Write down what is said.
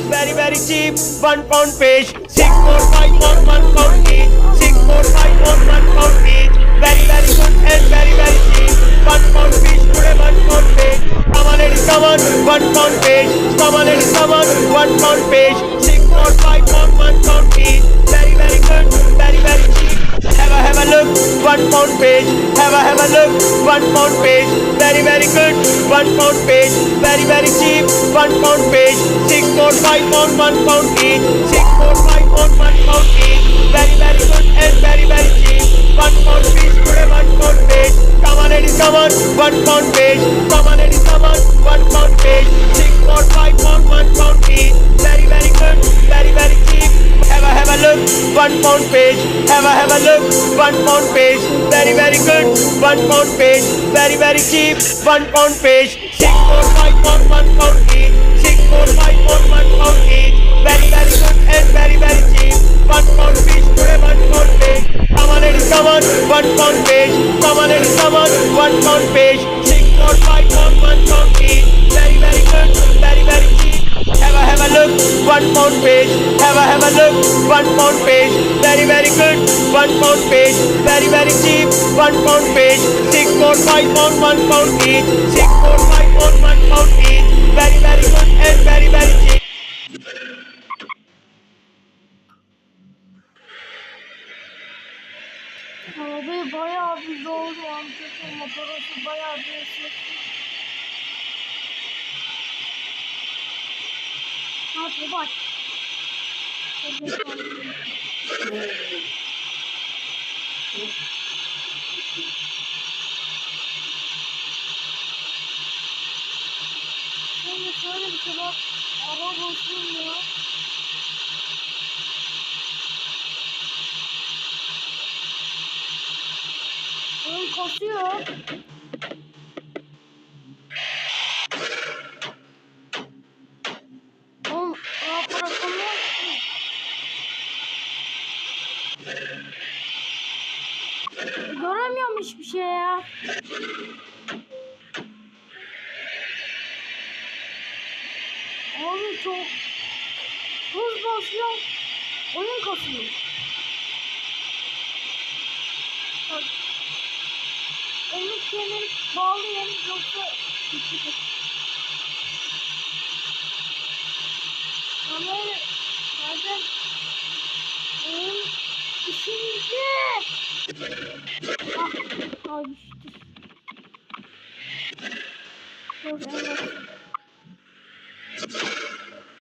very very cheap. £1 fish, 6, 4, 5 on £1 each. 6, 4, 5 on £1 each. Very very good and very very cheap. £1 fish today, £1 fish. Come on ladies, come on, £1 fish. Come on ladies, come on, £1 fish. 6, 4, 5 on £1 each. Very very good, very very cheap. Have a look, £1 fish. Have a look, £1 fish. Very very good, £1 fish. Very very cheap, £1 fish. 6, 4, 5 on £1 each. 6, 4, 5 on £1 each. Very very good and very very cheap. £1 fish today, £1 fish. Come on ladies, come on, £1 fish. Come on ladies, come on, £1 fish. 6, 4, 5 on £1 each. Very very good, very very cheap. Have a look, £1 fish. Have a look, £1 fish. Very very good, £1 fish. Very very cheap, £1 fish. 6, 4, 5 on £1 each. 6, 4, 5 on £1 each. Very very good and very very cheap. £1 fish today, £1 fish. Come on ladies, come on, £1 fish. Come on ladies, come on, £1 fish. 6, 4, 5 on £1 each. Very very good, very very cheap. Have a look, £1 fish. Have a look, £1 fish. Very very good, £1 fish. Very very cheap, £1 fish. 6, 4, 5 on £1 each. 6, 4, 5 on £1 each. Very very good and very very cheap. Abi bayağı bir zor mantıklı motorası bayağı bir şey. Hadi bak. Şimdi şöyle bir şey bak. Araba bozulmuyor. Oyun kasıyor. Oğlum rahat bırakamıyor ki. Göremiyorum hiçbir şey ya. Oğlum çok hız basıyor. Oyun kasıyor. Bak. Elini kendini bağlayayım yoksa düşecek. Ama zaten oyun düşünce. Ah, düştü. Dur, evet.